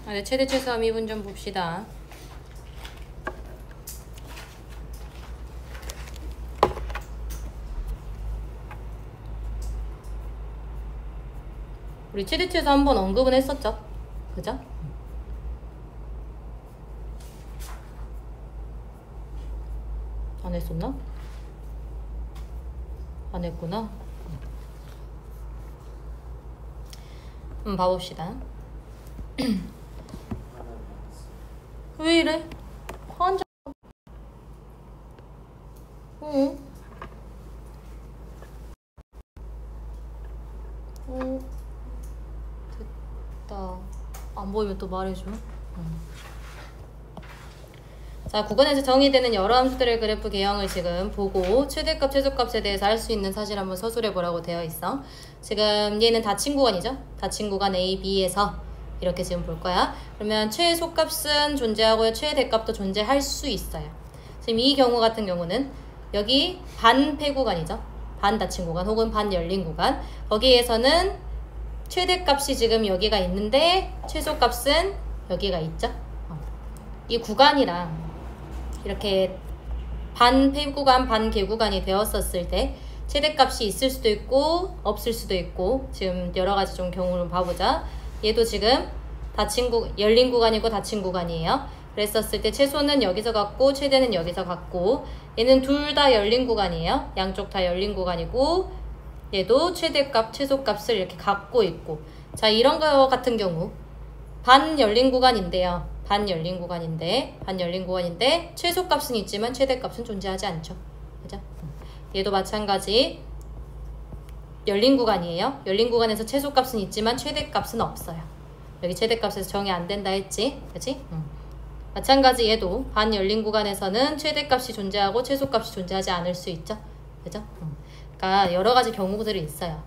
네, 최대 최소한 미분 좀 봅시다. 우리 최대 최소 한번 언급은 했었죠? 그죠? 안 했었나? 안 했구나. 한번 봐봅시다. 왜 이래? 환자. 됐다. 안 보이면 또 말해줘. 자, 구간에서 정의되는 여러 함수들의 그래프 개형을 지금 보고 최대값, 최소값에 대해서 할 수 있는 사실 한번 서술해 보라고 되어 있어. 지금 얘는 닫힌 구간이죠? 닫힌 구간 A, B에서 이렇게 지금 볼 거야. 그러면 최소값은 존재하고요. 최대값도 존재할 수 있어요. 지금 이 경우 같은 경우는 여기 반폐 구간이죠? 반 닫힌 구간 혹은 반 열린 구간. 거기에서는 최대값이 지금 여기가 있는데 최소값은 여기가 있죠? 이 구간이랑 이렇게 반폐 구간, 반개 구간이 되었었을 때 최대값이 있을 수도 있고 없을 수도 있고 지금 여러 가지 좀 경우를 봐보자. 얘도 지금 열린 구간이고 닫힌 구간이에요. 그랬었을 때 최소는 여기서 같고 최대는 여기서 같고 얘는 둘 다 열린 구간이에요. 양쪽 다 열린 구간이고 얘도 최대값, 최소값을 이렇게 갖고 있고 자 이런 거 같은 경우 반 열린 구간인데요. 반 열린 구간인데 최소값은 있지만 최대값은 존재하지 않죠. 그죠? 얘도 마찬가지 열린 구간이에요. 열린 구간에서 최소값은 있지만 최대값은 없어요. 여기 최대값에서 정의 안 된다 했지? 그치? 마찬가지 얘도 반 열린 구간에서는 최대값이 존재하고 최소값이 존재하지 않을 수 있죠. 그죠? 그러니까 여러 가지 경우들이 있어요.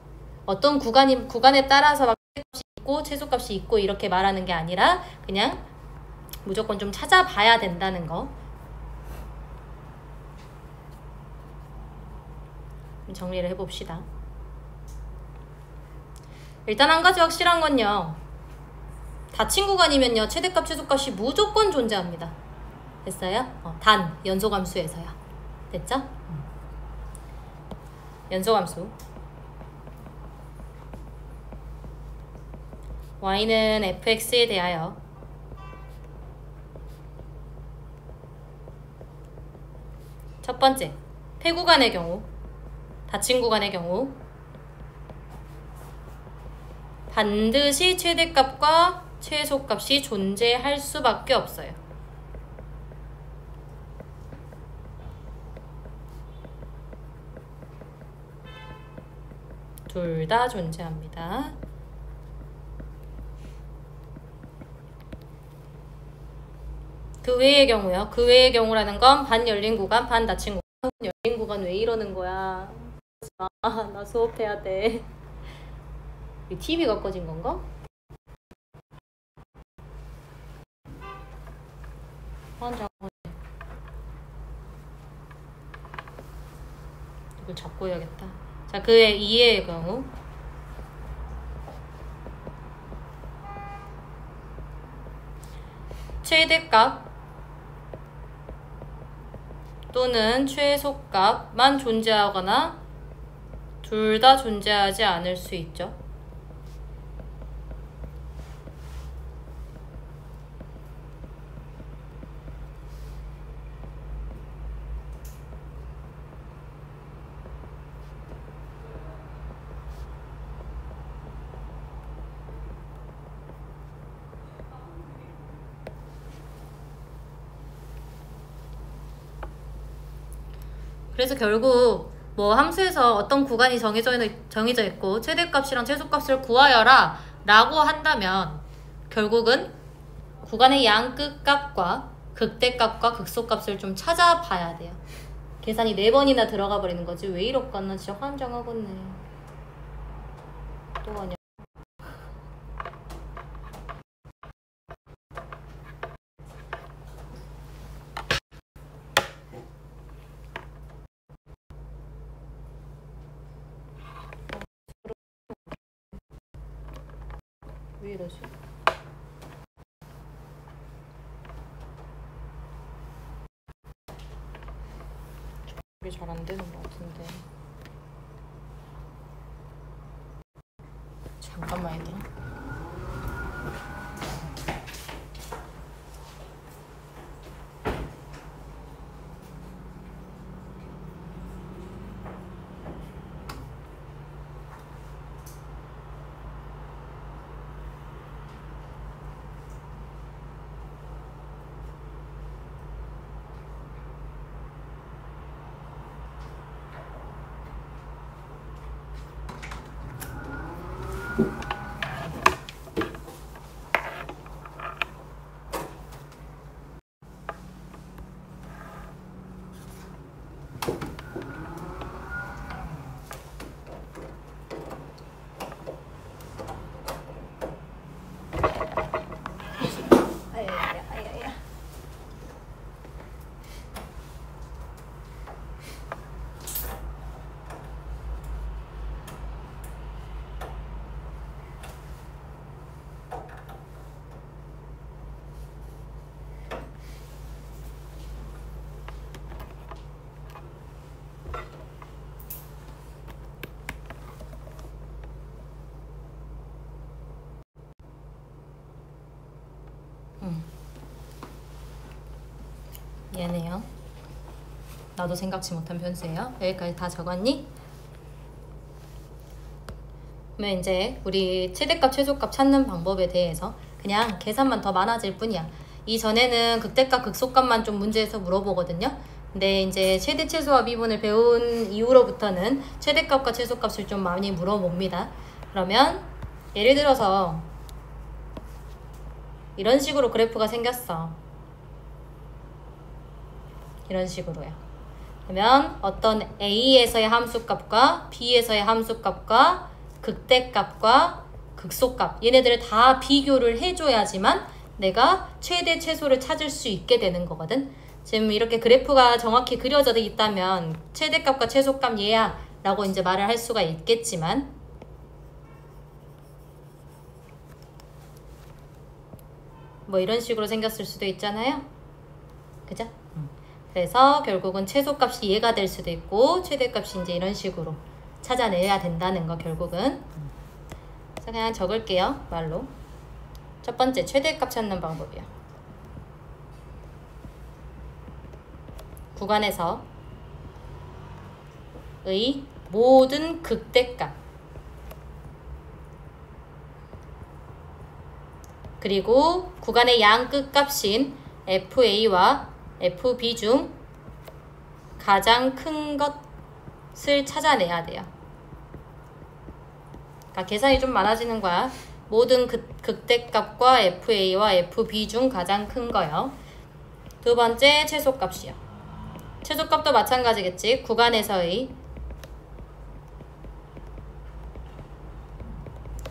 어떤 구간에 따라서 막 최대값이 있고 최소값이 있고 이렇게 말하는 게 아니라 그냥 무조건 좀 찾아봐야 된다는 거. 정리를 해봅시다. 일단 한 가지 확실한 건요. 닫힌 구간이면요. 최대값, 최소값이 무조건 존재합니다. 됐어요? 단, 연소함수에서요. 됐죠? 연소함수. y는 fx에 대하여 첫 번째, 폐구간의 경우, 닫힌 구간의 경우 반드시 최대값과 최소값이 존재할 수밖에 없어요. 둘 다 존재합니다. 그 외의 경우요. 그 외의 경우라는 건 반 열린 구간, 반 닫힌 구간. 열린 구간 왜 이러는 거야? 나 수업해야 돼. TV가 꺼진 건가? 이걸 잡고 해야겠다. 자, 그의 2의 경우 최대값 또는 최소값만 존재하거나 둘 다 존재하지 않을 수 있죠. 그래서 결국 뭐 함수에서 어떤 구간이 정해져 있고 최대값이랑 최소값을 구하여라 라고 한다면 결국은 구간의 양 끝값과 극대값과 극소값을 좀 찾아봐야 돼요. 계산이 4번이나 들어가 버리는 거지. 왜 이럴까? 나 진짜 환장하겠네. 또 하냐? 왜 이러지? 잘 안 되는 것 같은데. 잠깐만요. 얘네요. 나도 생각지 못한 변수예요. 여기까지 다 적었니? 그러면 이제 우리 최대값, 최소값 찾는 방법에 대해서 그냥 계산만 더 많아질 뿐이야. 이전에는 극대값, 극소값만 좀 문제에서 물어보거든요. 근데 이제 최대, 최소와 미분을 배운 이후로부터는 최대값과 최소값을 좀 많이 물어봅니다. 그러면 예를 들어서 이런 식으로 그래프가 생겼어. 이런 식으로요. 그러면 어떤 A에서의 함수값과 B에서의 함수값과 극대값과 극소값, 얘네들을 다 비교를 해줘야지만 내가 최대 최소를 찾을 수 있게 되는 거거든. 지금 이렇게 그래프가 정확히 그려져 있다면 최대값과 최소값 얘야 라고 이제 말을 할 수가 있겠지만, 뭐 이런 식으로 생겼을 수도 있잖아요. 그죠? 그래서 결국은 최소값이 얘가 될 수도 있고 최대값이 이제 이런 식으로 찾아내야 된다는 거, 결국은. 그래서 그냥 적을게요, 말로. 첫 번째, 최대값 찾는 방법이요. 구간에서 의 모든 극대값 그리고 구간의 양끝값인 FA와 FB 중 가장 큰 것을 찾아내야 돼요. 그러니까 계산이 좀 많아지는 거야. 모든 극대값과 FA와 FB 중 가장 큰 거요. 두 번째, 최소값이요. 최소값도 마찬가지겠지. 구간에서의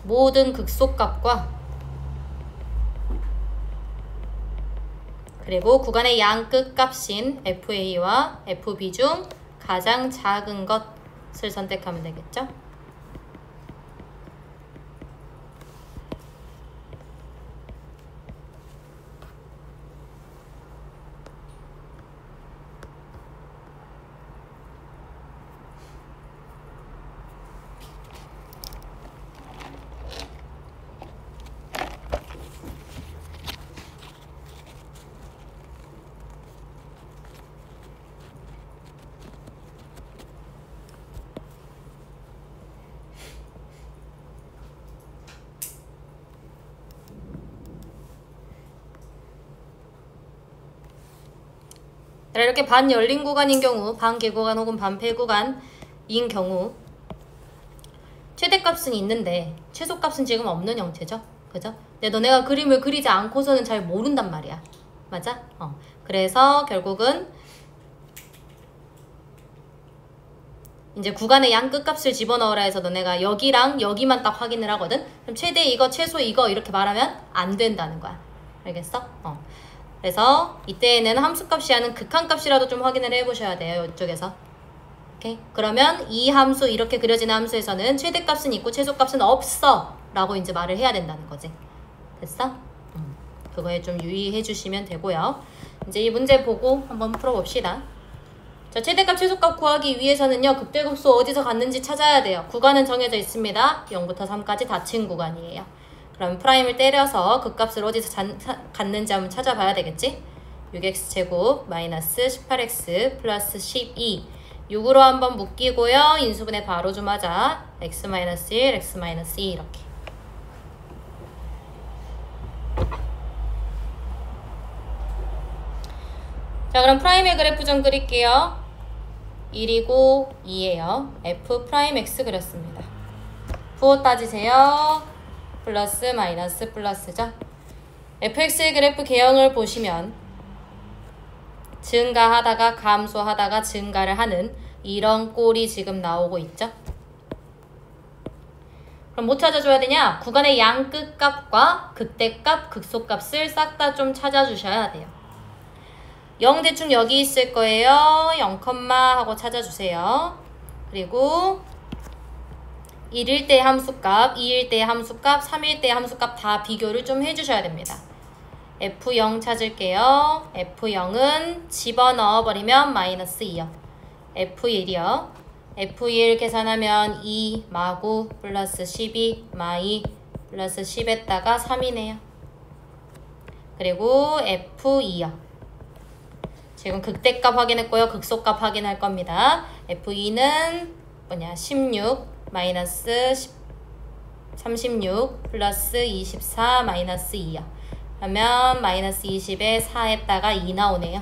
모든 극소값과 그리고 구간의 양끝값인 FA와 FB 중 가장 작은 것을 선택하면 되겠죠. 이렇게 반 열린 구간인 경우, 반개 구간 혹은 반폐 구간인 경우 최대값은 있는데 최소값은 지금 없는 형태죠. 그죠? 근데 너네가 그림을 그리지 않고서는 잘 모른단 말이야. 맞아? 그래서 결국은 이제 구간의 양끝값을 집어넣으라 해서 너네가 여기랑 여기만 딱 확인을 하거든? 그럼 최대 이거, 최소 이거 이렇게 말하면 안 된다는 거야. 알겠어? 그래서 이때에는 함수값이 아닌 극한값이라도 좀 확인을 해보셔야 돼요. 이쪽에서. 오케이? 그러면 이 함수, 이렇게 그려지는 함수에서는 최대값은 있고 최소값은 없어 라고 이제 말을 해야 된다는 거지. 됐어? 그거에 좀 유의해 주시면 되고요. 이제 이 문제 보고 한번 풀어봅시다. 자, 최대값, 최소값 구하기 위해서는요. 극대급수 어디서 갔는지 찾아야 돼요. 구간은 정해져 있습니다. 0부터 3까지 닫힌 구간이에요. 그럼 프라임을 때려서 극값을 어디서 갔는지 한번 찾아봐야 되겠지? 6x제곱 마이너스 18x 플러스 12 6으로 한번 묶이고요. 인수분해 바로 좀 하자. x-1, x-2 이렇게. 자, 그럼 프라임의 그래프 좀 그릴게요. 1이고 2예요. f 프라임 x 그렸습니다. 부호 따지세요. 플러스 마이너스 플러스죠. fx의 그래프 개형을 보시면 증가하다가 감소하다가 증가를 하는 이런 꼴이 지금 나오고 있죠. 그럼 뭐 찾아줘야 되냐? 구간의 양끝값과 극대값, 극소값을 싹 다 좀 찾아주셔야 돼요. 0 대충 여기 있을 거예요. 0, 하고 찾아주세요. 그리고 1일 때 함수값, 2일 때 함수값, 3일 때 함수값 다 비교를 좀 해주셔야 됩니다. F0 찾을게요. F0은 집어넣어버리면 마이너스 2요. F1이요. F1 계산하면 2 마구 플러스 12 마이 플러스 10에다가 3이네요. 그리고 F2요. 지금 극대값 확인했고요. 극소값 확인할 겁니다. F2는 뭐냐? 16 마이너스 36 플러스 24 마이너스 2요. 그러면 마이너스 20에 4에다가 2 나오네요.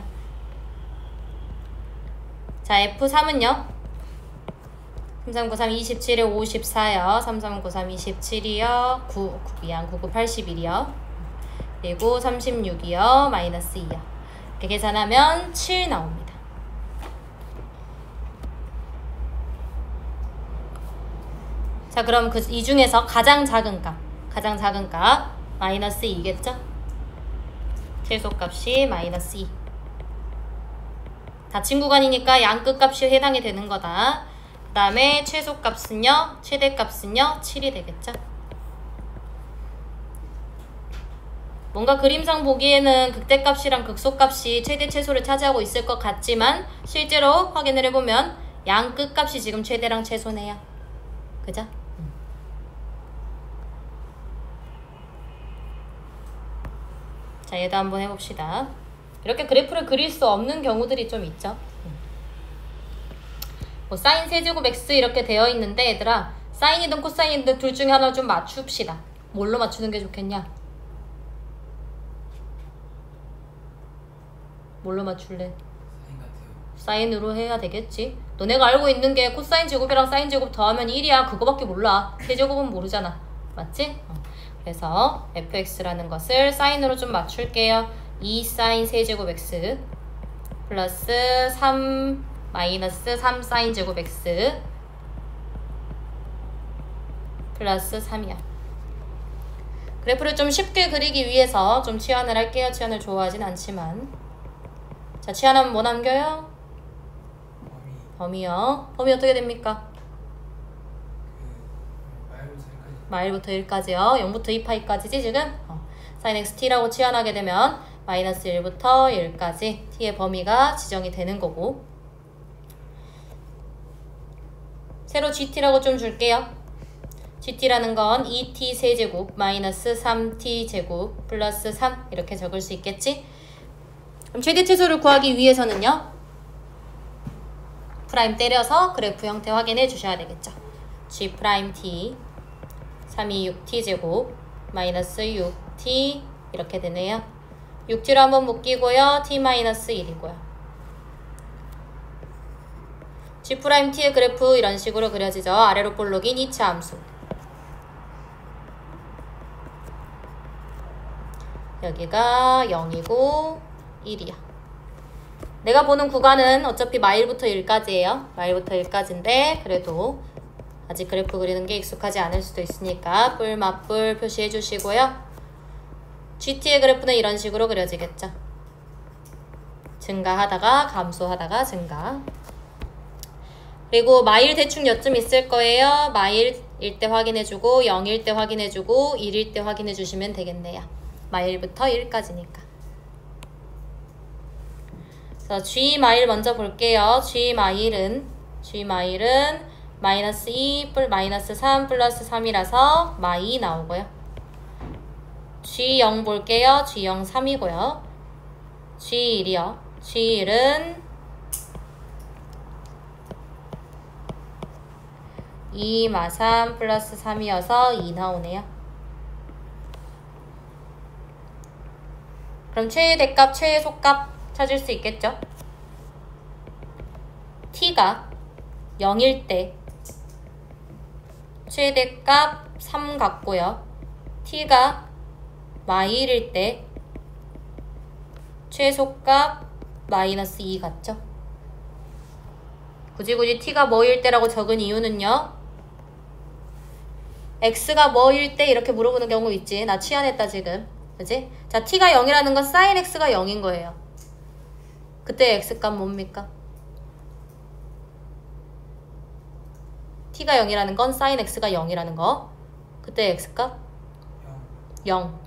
자, F3은요. 3393 27에 54요. 3393 27이요. 99 81이요. 그리고 36이요. 마이너스 2요. 이렇게 계산하면 7 나옵니다. 자, 그럼 이 중에서 가장 작은 값 마이너스 2겠죠? 최소값이 마이너스 2. 닫힌 구간이니까 양끝값이 해당이 되는 거다. 그 다음에 최소값은요, 최대값은요 7이 되겠죠? 뭔가 그림상 보기에는 극대값이랑 극소값이 최대 최소를 차지하고 있을 것 같지만 실제로 확인을 해보면 양끝값이 지금 최대랑 최소네요. 그죠? 자, 얘도 한번 해봅시다. 이렇게 그래프를 그릴 수 없는 경우들이 좀 있죠. 뭐 사인 세제곱 x 이렇게 되어 있는데 얘들아, 사인이든 코사인이든 둘 중에 하나 좀 맞춥시다. 뭘로 맞추는 게 좋겠냐? 뭘로 맞출래? 사인 같아요. 사인으로 해야 되겠지. 너네가 알고 있는 게 코사인 제곱이랑 사인 제곱 더하면 1이야. 그거밖에 몰라. 세제곱은 모르잖아. 맞지? 그래서 fx라는 것을 사인으로 좀 맞출게요. 2 사인 세제곱 x 플러스 3 마이너스 3 사인 제곱 x 플러스 3이야. 그래프를 좀 쉽게 그리기 위해서 좀 치환을 할게요. 치환을 좋아하진 않지만. 자, 치환하면 뭐 남겨요? 범위요. 범위 어떻게 됩니까? 마일부터 1까지요. 0부터 2파이까지지 지금? sin xt라고 치환하게 되면 마이너스 1부터 1까지 t의 범위가 지정이 되는 거고, 새로 gt라고 좀 줄게요. gt라는 건 2t 세제곱 마이너스 3t 제곱 플러스 3 이렇게 적을 수 있겠지? 그럼 최대 최소를 구하기 위해서는요, 프라임 때려서 그래프 형태 확인해 주셔야 되겠죠. g 프라임 t 326t 제곱 마이너스 6t 이렇게 되네요. 6t로 한번 묶이고요. t 마이너스 1이고요. g 프라임 t의 그래프 이런 식으로 그려지죠. 아래로 볼록인 2차 함수. 여기가 0이고 1이야. 내가 보는 구간은 어차피 마일부터 1까지예요. 마일부터 1까지인데 그래도 아직 그래프 그리는 게 익숙하지 않을 수도 있으니까 뿔, 맞뿔 표시해 주시고요. GT의 그래프는 이런 식으로 그려지겠죠. 증가하다가 감소하다가 증가. 그리고 마일 대충 여쯤 있을 거예요. 마일일 때 확인해주고 0일 때 확인해주고 1일 때 확인해주시면 되겠네요. 마일부터 1까지니까. 그래서 G 마일 먼저 볼게요. G 마일은 마이너스 2, 마이너스 3 플러스 3이라서 마이 나오고요. G0 볼게요. G0 3이고요. G1이요. G1은 2 마 3 플러스 3이어서 2 나오네요. 그럼 최대값, 최소값 찾을 수 있겠죠? t가 0일 때 최대값 3 같고요. t가 마일일 때 최소값 마이너스 2 같죠? 굳이 t가 뭐일 때라고 적은 이유는요. x가 뭐일 때 이렇게 물어보는 경우 있지. 나 치안했다 지금. 그치? 자, t가 0이라는 건 sin x가 0인 거예요. 그때 x값 뭡니까? t가 0이라는 건 sin x가 0이라는 거. 그때 x값? 0.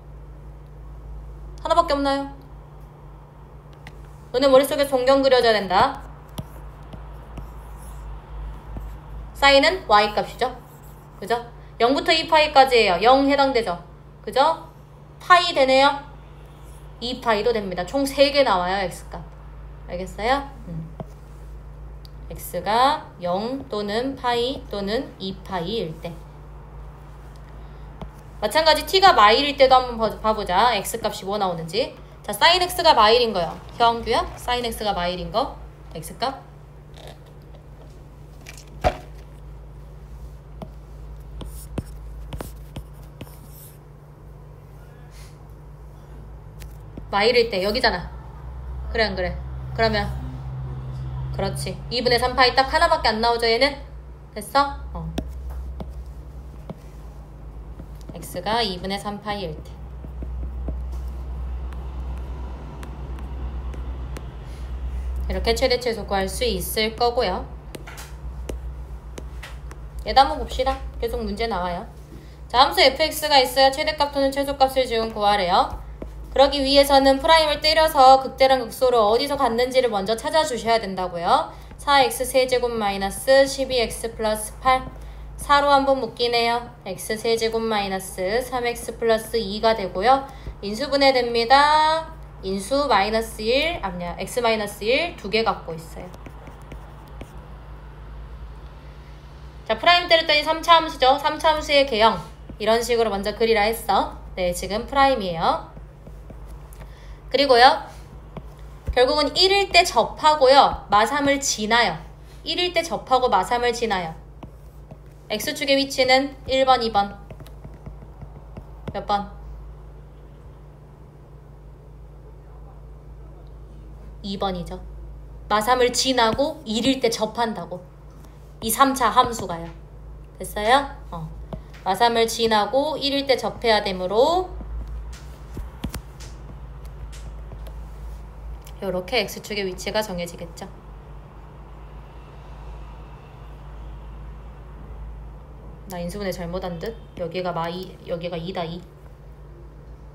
하나밖에 없나요? 너네 머릿속에 동경 그려져야 된다. sin은 y값이죠. 그죠? 0부터 2파이까지예요. 0 해당되죠. 그죠? 파이 되네요. 2파이도 됩니다. 총 3개 나와요. x값. 알겠어요? x가 0 또는 파이 또는 2파이일 때. 마찬가지 t가 마일일 때도 한번 봐보자. x값이 뭐 나오는지. 자, sin x가 마일인 거요. 형규야? sin x가 마일인 거. x값. 마일일 때 여기잖아. 그래 안 그래? 그러면 그렇지. 2분의 3파이 딱 하나밖에 안 나오죠 얘는? 됐어? x가 2분의 3파이일 때. 이렇게 최대 최소 구할 수 있을 거고요. 얘도 한번 봅시다. 계속 문제 나와요. 자, 함수 fx가 있어야 최대값 또는 최소값을 지금 구하래요. 그러기 위해서는 프라임을 때려서 극대랑 극소를 어디서 갖는지를 먼저 찾아주셔야 된다고요. 4x 세제곱 마이너스 12x 플러스 8. 4로 한번 묶이네요. x 세제곱 마이너스 3x 플러스 2가 되고요. 인수분해 됩니다. 인수 마이너스 1, x 마이너스 1 두 개 갖고 있어요. 자, 프라임 때렸더니 3차 함수죠. 3차 함수의 개형. 이런 식으로 먼저 그리라 했어. 네, 지금 프라임이에요. 그리고요. 결국은 1일 때 접하고요. 마3을 지나요. 1일 때 접하고 마3을 지나요. x축의 위치는 1번, 2번. 몇 번? 2번이죠. 마3을 지나고 1일 때 접한다고. 이 3차 함수가요. 됐어요? 마3을 지나고 1일 때 접해야 되므로 요렇게 x축의 위치가 정해지겠죠. 나 인수분해 잘못한 듯? 여기가 여기가 2다 2.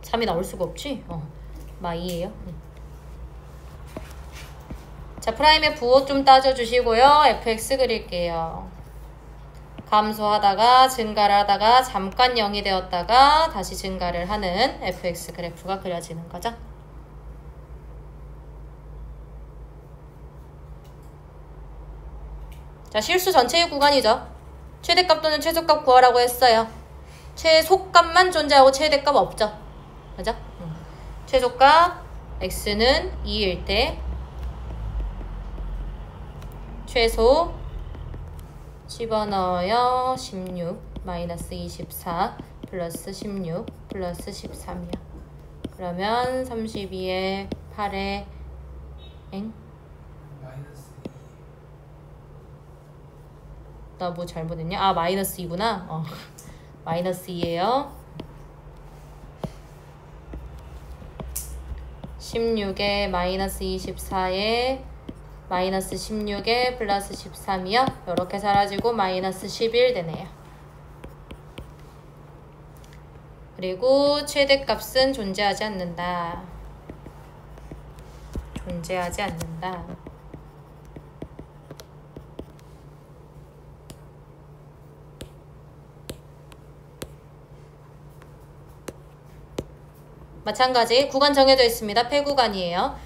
3이 나올 수가 없지? 마2예요. 자, 프라임의 부호 좀 따져주시고요. fx 그릴게요. 감소하다가 증가를 하다가 잠깐 0이 되었다가 다시 증가를 하는 fx 그래프가 그려지는 거죠. 자, 실수 전체의 구간이죠. 최대값 또는 최소값 구하라고 했어요. 최소값만 존재하고 최대값 없죠. 그죠? 최소값 x는 2일 때 최소 집어넣어요. 16 마이너스 24 플러스 16 플러스 13이요. 그러면 32에 8에 나 뭐 잘못했냐? 마이너스 2구나. 마이너스 2예요. 16에 마이너스 24에 마이너스 16에 플러스 13이요. 이렇게 사라지고 마이너스 11 되네요. 그리고 최대값은 존재하지 않는다. 존재하지 않는다. 마찬가지 구간 정해져 있습니다. 폐구간이에요.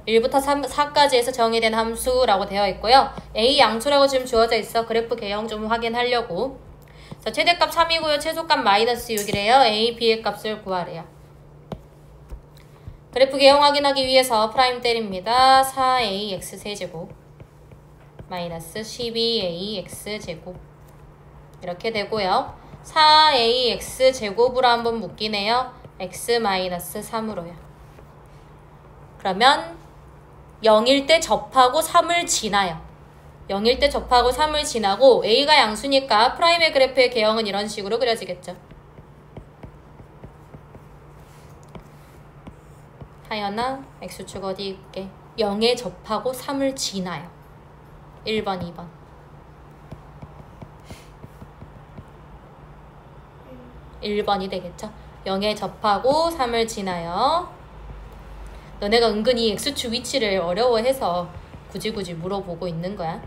1부터 4까지에서 정의된 함수라고 되어 있고요. A 양수라고 지금 주어져 있어. 그래프 개형 좀 확인하려고. 자, 최대값 3이고요. 최소값 마이너스 6이래요. A, B의 값을 구하래요. 그래프 개형 확인하기 위해서 프라임 때립니다. 4ax 세제곱 마이너스 12ax 제곱 이렇게 되고요. 4ax 제곱으로 한번 묶이네요. x 마이너스 3으로요. 그러면 0일 때 접하고 3을 지나요. 0일 때 접하고 3을 지나고 a가 양수니까 프라임의 그래프의 개형은 이런 식으로 그려지겠죠. 하연아 x축 어디 있게 0에 접하고 3을 지나요. 1번 2번 1번이 되겠죠. 0에 접하고 3을 지나요. 너네가 은근히 x축 위치를 어려워해서 굳이 물어보고 있는 거야.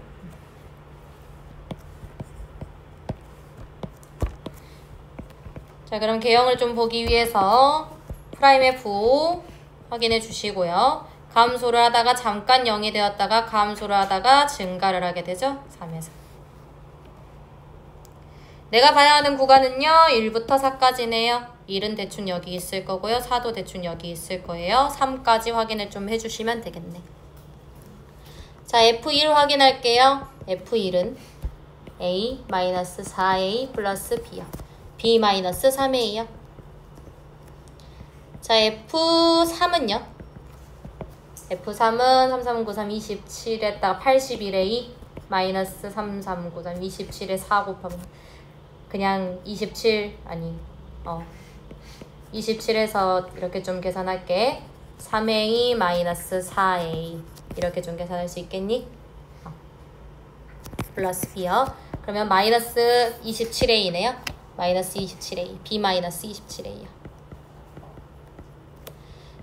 자, 그럼 개형을 좀 보기 위해서 프라임 f 확인해 주시고요. 감소를 하다가 잠깐 0이 되었다가 감소를 하다가 증가를 하게 되죠. 3에서. 내가 봐야 하는 구간은요. 1부터 4까지네요. 1은 대충 여기 있을 거고요. 4도 대충 여기 있을 거예요. 3까지 확인을 좀 해주시면 되겠네. 자, F1 확인할게요. F1은 A-4A 플러스 B요. B-3A요. 자, F3은요. F3은 3393 27에다가 81A 마이너스 3393 27에 4 곱하면 그냥 27 아니 27에서 이렇게 좀 계산할게. 3A 마이너스 4A 이렇게 좀 계산할 수 있겠니? 플러스 B요. 그러면 마이너스 27A네요. 마이너스 27A B 마이너스 27A요.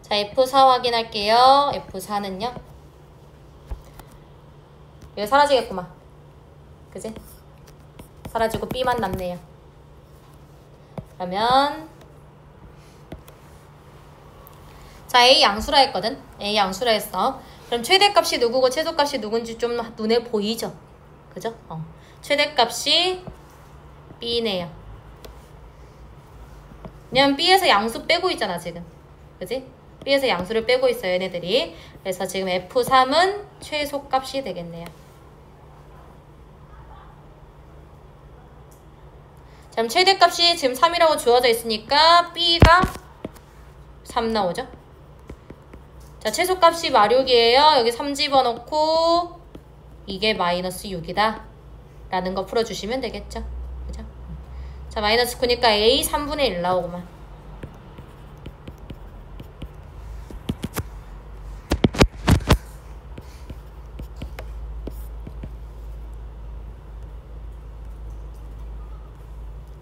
자, F4 확인할게요. F4는요. 이거 사라지겠구만. 그지? 사라지고 B만 남네요. 그러면 자, A 양수라 했거든. A 양수라 했어. 그럼 최대값이 누구고 최소값이 누군지 좀 눈에 보이죠? 그죠? 최대값이 B네요. 왜냐면 B에서 양수 빼고 있잖아 지금. 그지? B에서 양수를 빼고 있어요 얘네들이. 그래서 지금 F3은 최소값이 되겠네요. 자, 그럼 최대값이 지금 3이라고 주어져 있으니까 B가 3 나오죠? 자, 최소값이 마륙이에요. 여기 3 집어넣고 이게 마이너스 6이다 라는 거 풀어주시면 되겠죠? 그죠? 자, 마이너스 9니까 A 3분의 1 나오구만.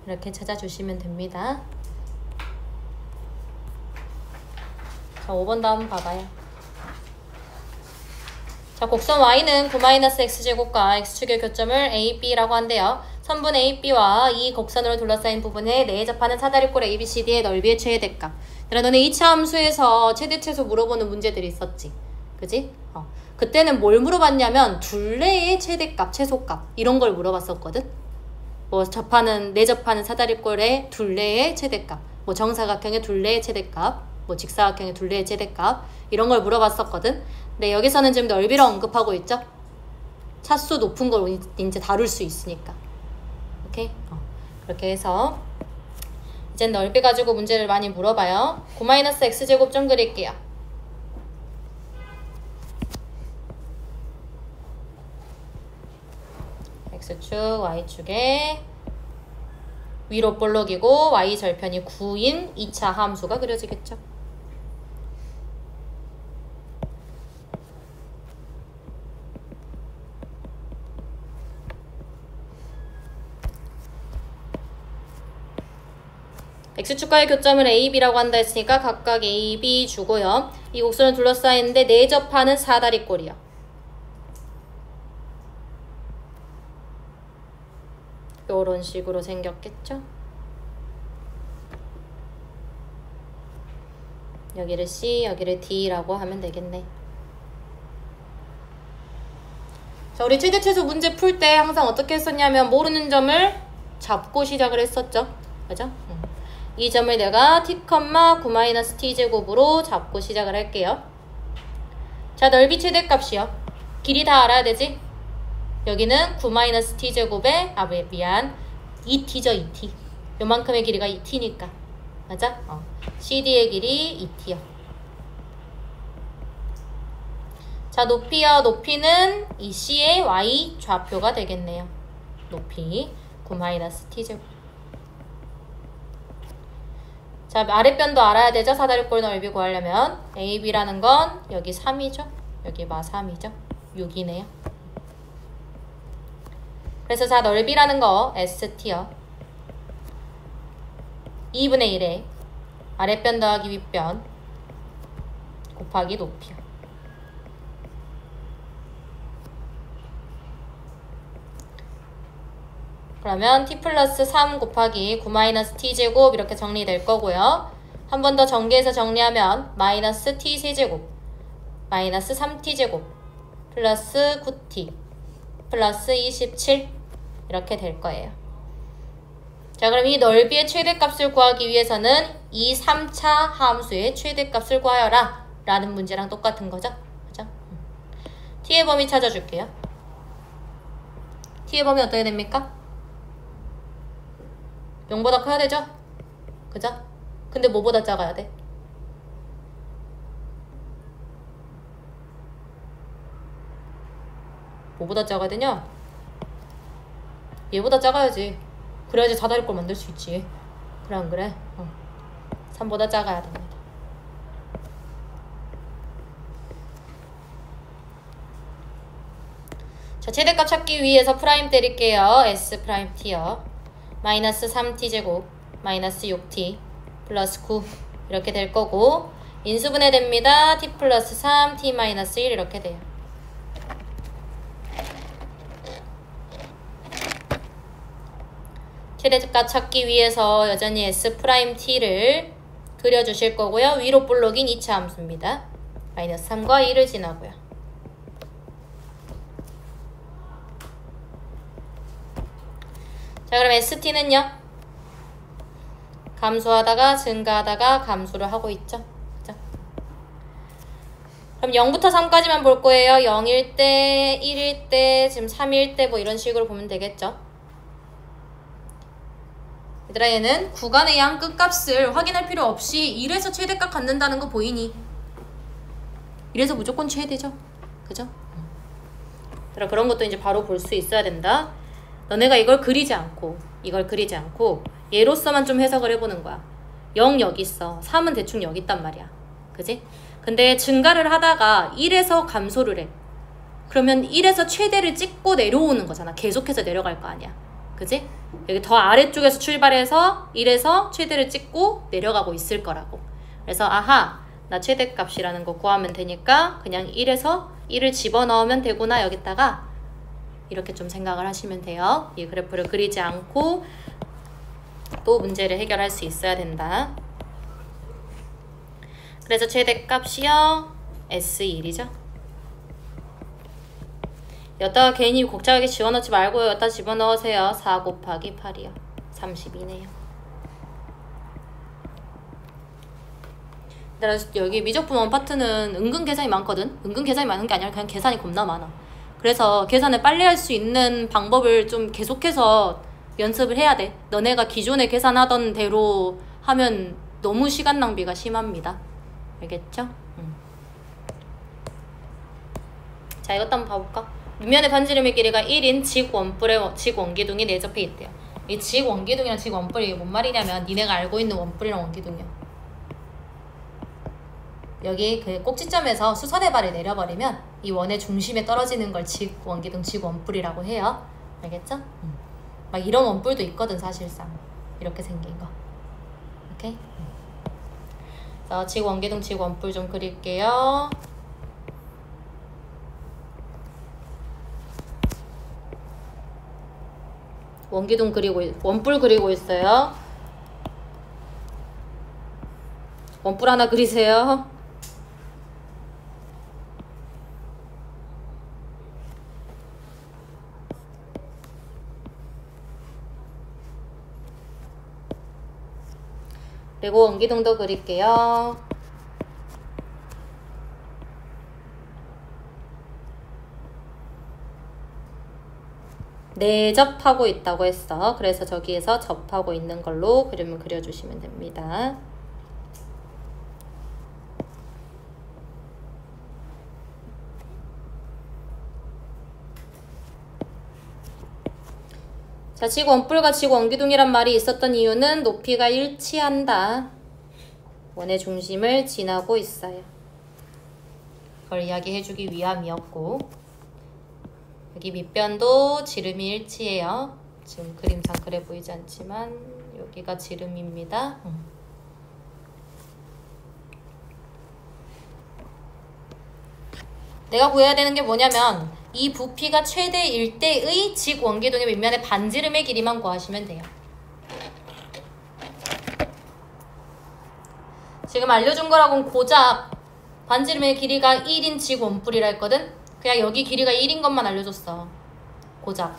이렇게 찾아주시면 됩니다. 자, 5번 다음 봐봐요. 자, 곡선 Y는 9-x제곱과 x축의 교점을 AB라고 한대요. 선분 AB와 이 곡선으로 둘러싸인 부분에 내에 접하는 사다리꼴 ABCD의 넓이의 최대값. 얘들아, 너네 2차 함수에서 최대 최소 물어보는 문제들이 있었지. 그지? 그때는 뭘 물어봤냐면 둘레의 최대값, 최소값 이런 걸 물어봤었거든. 뭐 내접하는 사다리꼴의 둘레의 최대값, 뭐 정사각형의 둘레의 최대값, 뭐 직사각형의 둘레의 최대값 이런 걸 물어봤었거든. 근데 여기서는 지금 넓이를 언급하고 있죠. 차수 높은 걸 이제 다룰 수 있으니까. 오케이? 그렇게 해서 이제 넓이 가지고 문제를 많이 물어봐요. 9-x제곱 좀 그릴게요. x축, y축에 위로 볼록이고 y절편이 9인 2차 함수가 그려지겠죠. X축과의 교점을 A, B라고 한다 했으니까 각각 A, B 주고요. 이 곡선을 둘러싸이는데 내접하는 사다리꼴이요. 요런 식으로 생겼겠죠? 여기를 C, 여기를 D라고 하면 되겠네. 자, 우리 최대 최소 문제 풀 때 항상 어떻게 했었냐면 모르는 점을 잡고 시작을 했었죠. 그죠? 이 점을 내가 t, 9-t제곱으로 잡고 시작을 할게요. 자, 넓이 최대값이요. 길이 다 알아야 되지? 여기는 9-t제곱에 미안 2t죠. 2t. 요만큼의 길이가 2t니까 맞아? CD의 길이 2t요. 자, 높이요. 높이는 이 C의 Y 좌표가 되겠네요. 높이 9-t제곱. 자, 아랫변도 알아야 되죠? 사다리꼴 넓이 구하려면 AB라는 건 여기 3이죠? 여기 3이죠? 6이네요. 그래서 자, 넓이라는 거 ST요. 2분의 1에 아랫변 더하기 윗변 곱하기 높이요. 그러면 t 플러스 3 곱하기 9-t제곱 이렇게 정리될 거고요. 한 번 더 전개해서 정리하면 마이너스 t 세제곱 마이너스 3t제곱 플러스 9t 플러스 27 이렇게 될 거예요. 자, 그럼 이 넓이의 최대값을 구하기 위해서는 이 3차 함수의 최대값을 구하여라 라는 문제랑 똑같은 거죠. 그죠? t의 범위 찾아줄게요. t의 범위 어떻게 됩니까? 0보다 커야 되죠? 그죠? 근데 뭐보다 작아야 돼? 뭐보다 작아야 되냐? 얘보다 작아야지. 그래야지 사다리꼴 만들 수 있지. 그래 안 그래? 3보다 작아야 됩니다. 자, 최대값 찾기 위해서 프라임 때릴게요. S 프라임 T요. 마이너스 3t제곱 마이너스 6t 플러스 9 이렇게 될 거고 인수분해 됩니다. t 플러스 3 t 마이너스 1 이렇게 돼요. 최대값 찾기 위해서 여전히 S 프라임 t를 그려주실 거고요. 위로 볼록인 2차 함수입니다. 마이너스 3과 1을 지나고요. 자, 그럼 ST는요? 감소하다가 증가하다가 감소를 하고 있죠. 그죠? 그럼 0부터 3까지만 볼 거예요. 0일 때, 1일 때, 지금 3일 때 뭐 이런 식으로 보면 되겠죠. 얘들아, 얘는 구간의 양 끝값을 확인할 필요 없이 1에서 최대값 갖는다는 거 보이니? 1에서 무조건 최대죠. 그죠? 얘들아, 그런 것도 이제 바로 볼 수 있어야 된다. 너네가 이걸 그리지 않고 이걸 그리지 않고 얘로서만 좀 해석을 해보는 거야. 0 여기 있어. 3은 대충 여기 있단 말이야. 그지? 근데 증가를 하다가 1에서 감소를 해. 그러면 1에서 최대를 찍고 내려오는 거잖아. 계속해서 내려갈 거 아니야. 그지? 여기 더 아래쪽에서 출발해서 1에서 최대를 찍고 내려가고 있을 거라고. 그래서 아하, 나 최대값이라는 거 구하면 되니까 그냥 1에서 1을 집어넣으면 되구나. 여기다가 이렇게 좀 생각을 하시면 돼요. 이 그래프를 그리지 않고 또 문제를 해결할 수 있어야 된다. 그래서 최대값이요 S1이죠. 여기다가 괜히 곡작하게 집어넣지 말고 여기다 집어넣으세요. 4 곱하기 8이요. 32네요. 여기 미적분 원파트는 은근 계산이 많거든. 은근 계산이 많은 게 아니라 그냥 계산이 겁나 많아. 그래서 계산을 빨리 할 수 있는 방법을 좀 계속해서 연습을 해야 돼. 너네가 기존에 계산하던 대로 하면 너무 시간 낭비가 심합니다. 알겠죠? 자, 이것도 한번 봐볼까? 밑면의 반지름의 길이가 1인 직원뿔의 직원기둥이 내접해 있대요. 이 직원기둥이랑 직원뿔이 뭔 말이냐면 니네가 알고 있는 원뿔이랑 원기둥이야. 여기 그 꼭지점에서 수선의 발을 내려버리면 이 원의 중심에 떨어지는 걸 직원기둥, 직원뿔이라고 해요. 알겠죠? 막 이런 원뿔도 있거든 사실상. 이렇게 생긴 거. 오케이? 자, 직원기둥, 직원뿔 좀 그릴게요. 원기둥 그리고, 원뿔 그리고 있어요. 원뿔 하나 그리세요. 그리고 원기둥도 그릴게요. 네, 접하고 있다고 했어. 그래서 저기에서 접하고 있는 걸로 그림을 그려주시면 됩니다. 자, 직원뿔과 직원기둥이란 말이 있었던 이유는 높이가 일치한다. 원의 중심을 지나고 있어요. 그걸 이야기해주기 위함이었고, 여기 밑변도 지름이 일치해요. 지금 그림상 그래 보이지 않지만 여기가 지름입니다. 내가 구해야 되는 게 뭐냐면 이 부피가 최대일 때의 직원기둥의 밑면의 반지름의 길이만 구하시면 돼요. 지금 알려준 거라고는 고작 반지름의 길이가 1인 직원뿔이라 했거든? 그냥 여기 길이가 1인 것만 알려줬어. 고작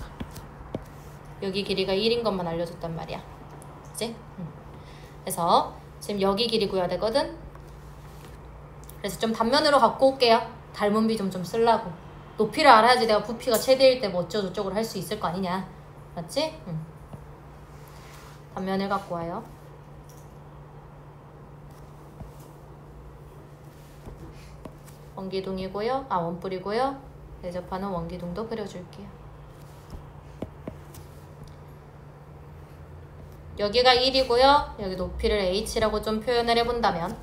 여기 길이가 1인 것만 알려줬단 말이야. 그치? 그래서 지금 여기 길이 구해야 되거든? 그래서 좀 단면으로 갖고 올게요. 닮은 비 좀 쓰려고. 높이를 알아야지 내가 부피가 최대일 때 뭐 어쩌고저쩌고 할 수 있을 거 아니냐. 맞지? 단면을 갖고 와요. 원기둥이고요. 원뿔이고요. 내접하는 원기둥도 그려줄게요. 여기가 1이고요. 여기 높이를 h라고 좀 표현을 해본다면,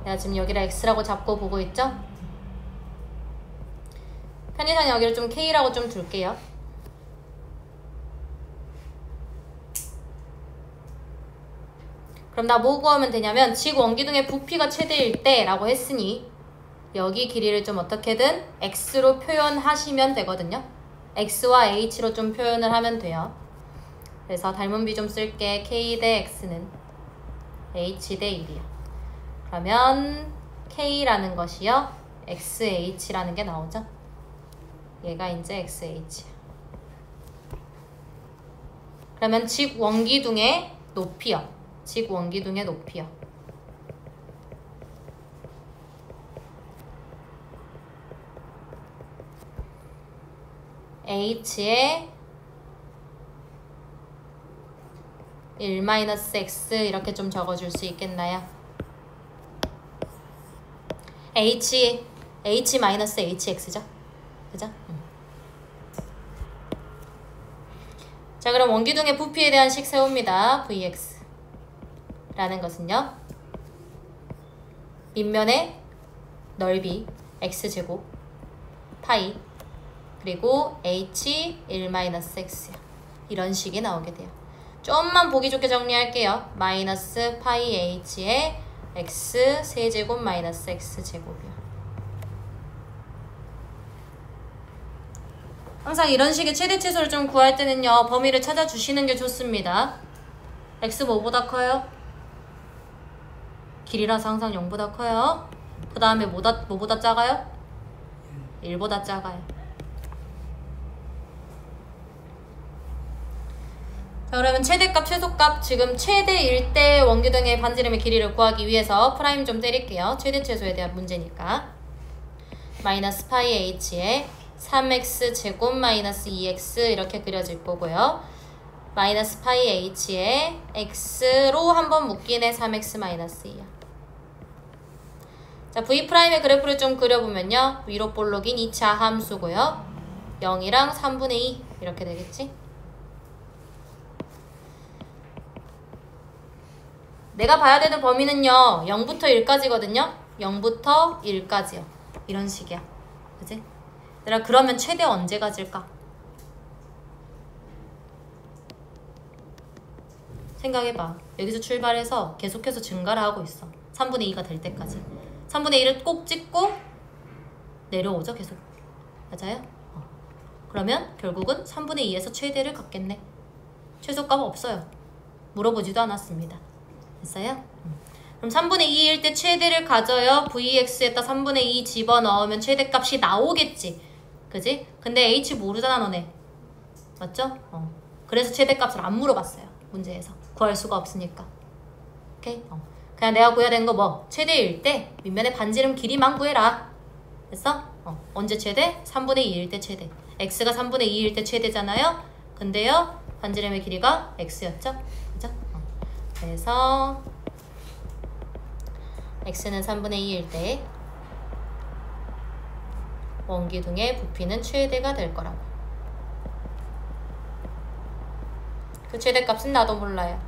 내가 지금 여기를 x라고 잡고 보고 있죠? 편의상 여기를 좀 k라고 좀 둘게요. 그럼 나 뭐 구하면 되냐면 직원기둥의 부피가 최대일 때 라고 했으니 여기 길이를 좀 어떻게든 x로 표현하시면 되거든요. x와 h로 좀 표현을 하면 돼요. 그래서 닮은 비 좀 쓸게. k 대 x는 h 대 1이야. 그러면 k라는 것이요 xh라는 게 나오죠. 얘가 이제 xh야. 그러면 직원기둥의 높이요. 직원기둥의 높이요. h에 1-x 이렇게 좀 적어줄 수 있겠나요? h-hx죠? 그죠? 자, 그럼 원기둥의 부피에 대한 식 세웁니다. vx 라는 것은요, 밑면의 넓이 x제곱 파이 그리고 h 1-x야. 이런 식이 나오게 돼요. 좀만 보기 좋게 정리할게요. 마이너스 파이 h에 x 세제곱 마이너스 x제곱이요. 항상 이런 식의 최대치수를 좀 구할 때는요, 범위를 찾아주시는 게 좋습니다. x 뭐보다 커요? 길이라서 항상 0보다 커요. 그 다음에 뭐보다 작아요? 1보다 작아요. 자, 그러면 최대값, 최소값, 지금 최대일 때 원기둥의 반지름의 길이를 구하기 위해서 프라임 좀 때릴게요. 최대 최소에 대한 문제니까. 마이너스 파이 h에 3x 제곱 마이너스 2x 이렇게 그려질 거고요. 마이너스 파이 h에 x로 한번 묶이네 3x 마이너스 2야. 자, v'의 그래프를 좀 그려보면요, 위로 볼록인 2차 함수고요. 0이랑 3분의 2 이렇게 되겠지? 내가 봐야 되는 범위는요, 0부터 1까지거든요. 0부터 1까지요. 이런 식이야. 그치? 얘들아, 그러면 최대 언제 가질까? 생각해봐. 여기서 출발해서 계속해서 증가를 하고 있어. 3분의 2가 될 때까지. 3분의 1을 꼭 찍고 내려오죠. 계속. 맞아요? 그러면 결국은 3분의 2에서 최대를 갖겠네. 최소값 없어요. 물어보지도 않았습니다. 됐어요? 그럼 3분의 2일 때 최대를 가져요. Vx에다 3분의 2 집어넣으면 최대값이 나오겠지. 그지? 근데 H 모르잖아 너네. 맞죠? 그래서 최대값을 안 물어봤어요. 문제에서. 구할 수가 없으니까. 오케이? 그냥 내가 구해야 되는 거 뭐? 최대일 때 밑면의 반지름 길이만 구해라. 됐어? 언제 최대? 3분의 2일 때 최대. x가 3분의 2일 때 최대잖아요. 근데요. 반지름의 길이가 x였죠? 그죠? 그래서 x는 3분의 2일 때 원기둥의 부피는 최대가 될 거라고. 그 최대값은 나도 몰라요.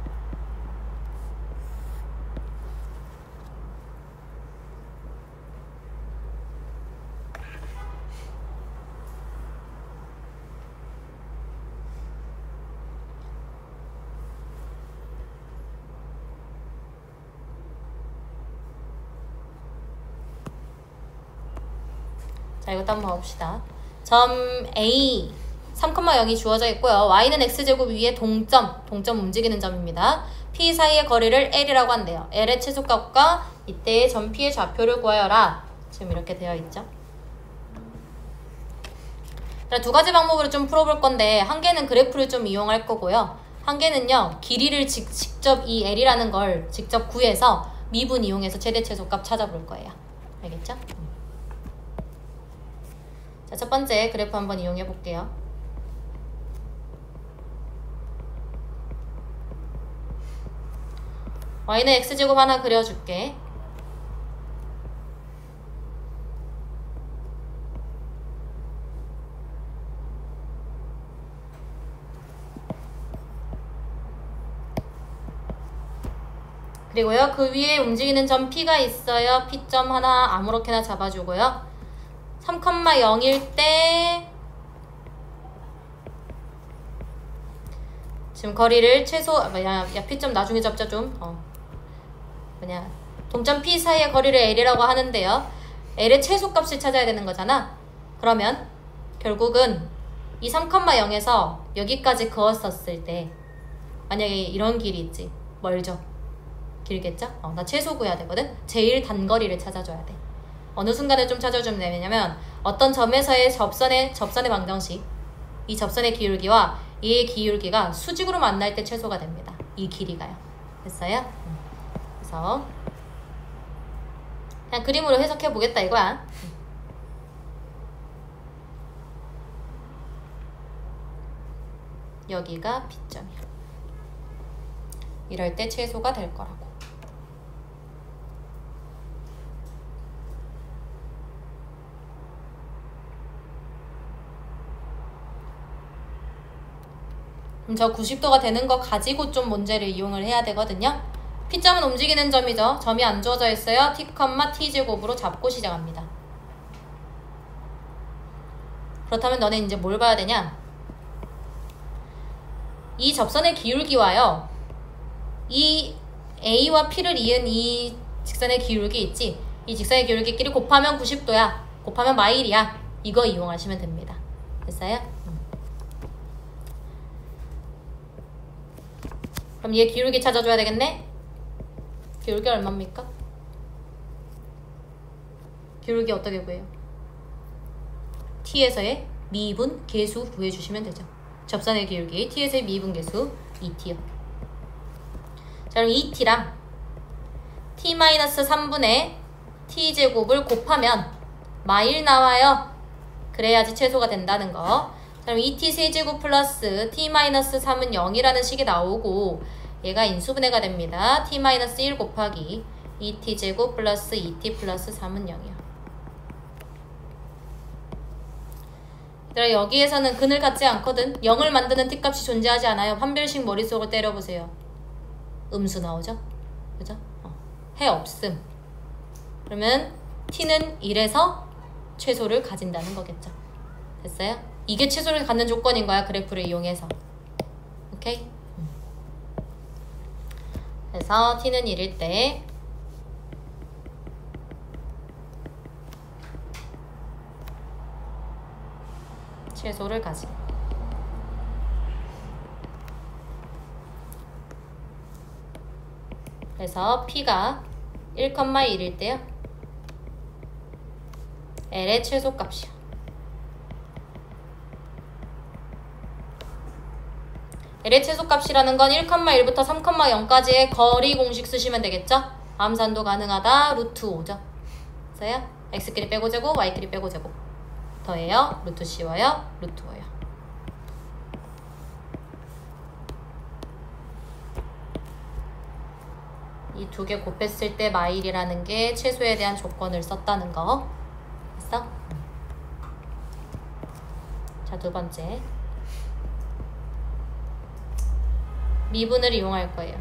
자, 이것도 한번 봐봅시다. 점 A 3,0이 주어져 있고요. y는 x제곱 위에 동점 움직이는 점입니다. P 사이의 거리를 L이라고 한대요. L의 최소값과 이때의 점 P의 좌표를 구하여라. 지금 이렇게 되어 있죠. 두 가지 방법으로 좀 풀어볼 건데 한 개는 그래프를 좀 이용할 거고요. 한 개는요. 길이를 직접 이 L이라는 걸 직접 구해서 미분 이용해서 최대 최소값 찾아볼 거예요. 알겠죠? 자, 첫 번째 그래프 한번 이용해 볼게요. y는 x제곱 하나 그려줄게. 그리고요, 그 위에 움직이는 점 P가 있어요. P점 하나 아무렇게나 잡아주고요. 3,0일 때 지금 거리를 최소 야 P점 나중에 잡자 좀. 동점 P 사이의 거리를 L이라고 하는데요. L의 최소값을 찾아야 되는 거잖아. 그러면 결국은 이 3,0에서 여기까지 그었었을 때 만약에 이런 길이 있지. 멀죠? 길겠죠? 나 최소 구해야 되거든. 제일 단거리를 찾아줘야 돼. 어느 순간에 좀 찾아주면 되냐면 어떤 점에서의 접선의 방정식, 이 접선의 기울기와 이의 기울기가 수직으로 만날 때 최소가 됩니다. 이 길이가요. 됐어요? 그래서 그냥 그림으로 해석해 보겠다 이거야. 여기가 P점이야. 이럴 때 최소가 될 거라고. 그럼 저 90도가 되는 거 가지고 좀 문제를 이용을 해야 되거든요. P점은 움직이는 점이죠. 점이 안 주어져 있어요. T, T제곱으로 잡고 시작합니다. 그렇다면 너네 이제 뭘 봐야 되냐? 이 접선의 기울기와요. 이 A와 P를 이은 이 직선의 기울기 있지? 이 직선의 기울기끼리 곱하면 90도야. 곱하면 마일이야. 이거 이용하시면 됩니다. 됐어요? 그럼 얘 기울기 찾아줘야 되겠네? 기울기 얼마입니까? 기울기 어떻게 구해요? T에서의 미분 계수 구해주시면 되죠. 접선의 기울기 T에서의 미분 계수 2T요. 자, 그럼 2T랑 T-3분의 T제곱을 곱하면 마일 나와요. 그래야지 최소가 된다는 거. 자, 그럼 2T 세제곱 플러스 T-3은 0이라는 식이 나오고 얘가 인수분해가 됩니다. T-1 곱하기 2T제곱 플러스 2T 플러스 3은 0이야. 얘들아, 여기에서는 근을 갖지 않거든. 0을 만드는 T값이 존재하지 않아요. 판별식 머릿속을 때려보세요. 음수 나오죠? 그죠? 해 없음. 그러면 T는 1에서 최소를 가진다는 거겠죠. 됐어요? 이게 최소를 갖는 조건인 거야. 그래프를 이용해서. 오케이? 그래서 t는 1일 때 최소를 가지고 그래서 p가 1,1일 때요. l의 최소값이요. l의 최소값이라는 건 1,1부터 3,0까지의 거리 공식 쓰시면 되겠죠? 암산도 가능하다. 루트 5죠. 그래서요. x끼리 빼고 제곱, y끼리 빼고 제곱. 더해요. 루트 씌워요. 루트 5요. 이 두 개 곱했을 때 마일이라는 게 최소에 대한 조건을 썼다는 거. 됐어? 자, 두 번째. 미분을 이용할 거예요.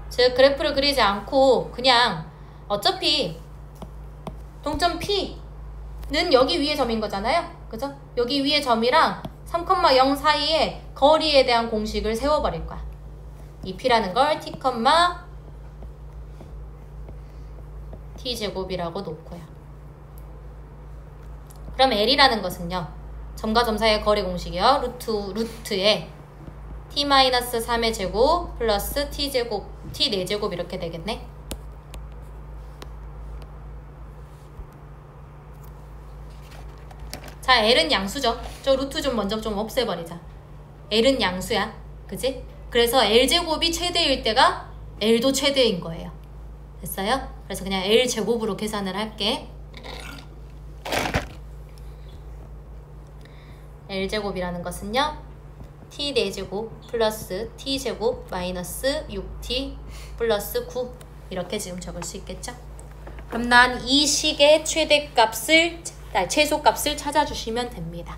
즉 그래프를 그리지 않고 그냥 어차피 동점 P는 여기 위에 점인 거잖아요. 그죠? 여기 위에 점이랑 3,0 사이에 거리에 대한 공식을 세워버릴 거야. 이 P라는 걸 T, T제곱이라고 놓고요. 그럼 L이라는 것은요. 점과 점 사이의 거리 공식이요. 루트에 T-3의 제곱 플러스 T제곱, T4제곱 이렇게 되겠네. 자, L은 양수죠. 저 루트 좀 먼저 좀 없애버리자. L은 양수야. 그지? 그래서 L제곱이 최대일 때가 L도 최대인 거예요. 됐어요? 그래서 그냥 L제곱으로 계산을 할게. L제곱이라는 것은요. T4제곱 플러스 T제곱 마이너스 6T 플러스 9 이렇게 지금 적을 수 있겠죠? 그럼 난 이 식의 최소값을 찾아주시면 됩니다.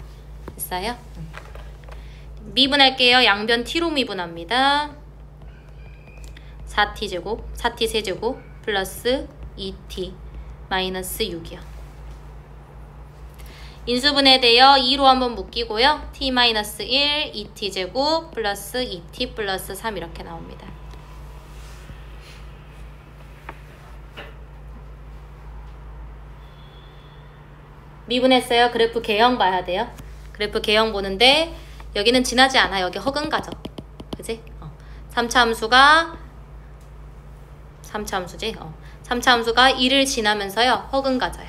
됐어요? 미분할게요. 양변 T로 미분합니다. 4T제곱, 4T 세제곱 플러스 2T 마이너스 6이요. 인수분해되어 2로 한번 묶이고요. T-1, 2T제곱 플러스 2T 플러스 3 이렇게 나옵니다. 미분했어요. 그래프 개형 봐야 돼요. 그래프 개형 보는데 여기는 지나지 않아. 여기 허근가죠. 그지? 3차 함수가 3차 함수지? 3차 함수가 1을 지나면서요. 허근가져요.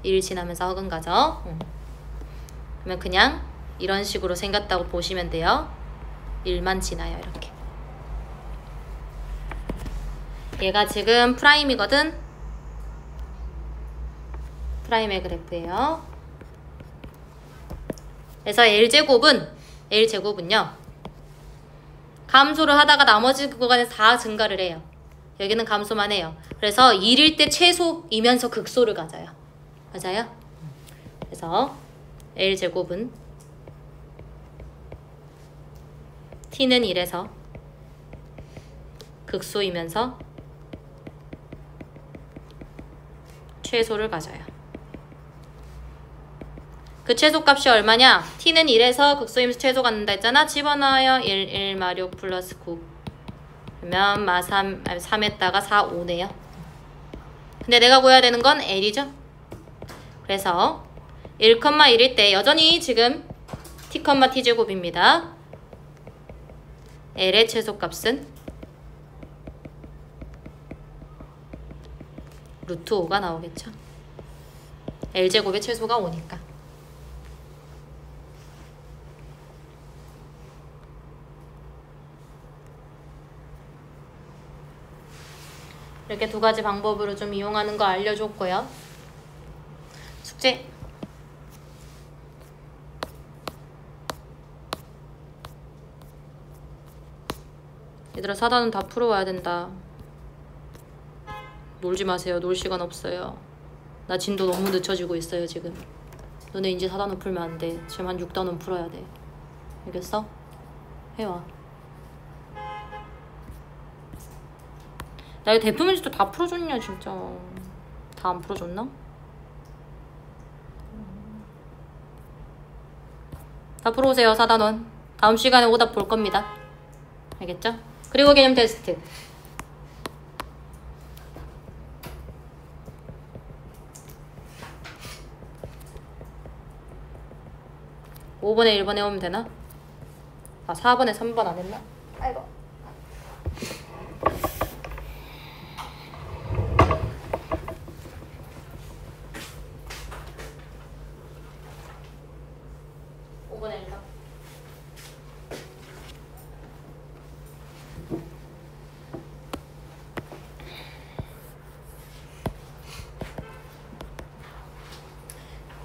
1을 지나면서 허근가져. 그러면 그냥 이런 식으로 생겼다고 보시면 돼요. 1만 지나요. 이렇게. 얘가 지금 프라임이거든. 프라임의 그래프예요. 그래서 L제곱은요. 감소를 하다가 나머지 구간에서 다 증가를 해요. 여기는 감소만 해요. 그래서 1일 때 최소이면서 극소를 가져요. 맞아요? 그래서 L제곱은 T는 1에서 극소이면서 최소를 가져요. 그 최소값이 얼마냐? T는 1에서 극소이면서 최소 갖는다 했잖아. 집어넣어요. 1 마 6 플러스 9 그러면 마 3에다가 4, 5네요. 근데 내가 구해야 되는 건 L이죠. 그래서 1,1일 때 여전히 지금 T, T제곱입니다. L의 최소값은 루트 5가 나오겠죠. L제곱의 최소가 5니까. 이렇게 두 가지 방법으로 좀 이용하는 거 알려줬고요. 숙제. 얘들아, 사단은 다 풀어와야 된다. 놀지 마세요. 놀 시간 없어요. 나 진도 너무 늦춰지고 있어요 지금. 너네 이제 사단은 풀면 안 돼. 지금 한 6단원 풀어야 돼. 알겠어? 해와. 나 이거 대표 문제도 다 풀어줬냐 진짜. 다 안 풀어줬나? 다 풀어오세요. 4단원. 다음 시간에 오답 볼 겁니다. 알겠죠? 그리고 개념 테스트. (5번에) (1번에) 오면 되나? 아 4번에 3번 안 했나? 아이고.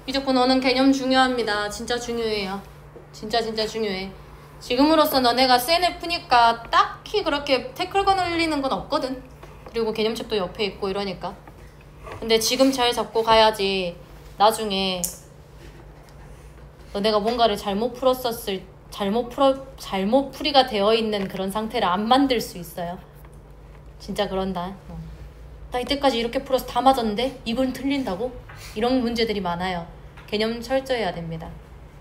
미적분 어는 개념 중요합니다. 진짜 중요해요. 진짜 중요해. 지금으로서 너네가 CNF니까 딱히 그렇게 태클 거늘리는 건 없거든. 그리고 개념책도 옆에 있고 이러니까. 근데 지금 잘 잡고 가야지 나중에 너네가 뭔가를 잘못 풀이가 되어 있는 그런 상태를 안 만들 수 있어요. 진짜 그런다. 나 이때까지 이렇게 풀어서 다 맞았는데 이건 틀린다고? 이런 문제들이 많아요. 개념 철저해야 됩니다.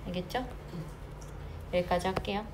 알겠죠? 여기까지 할게요.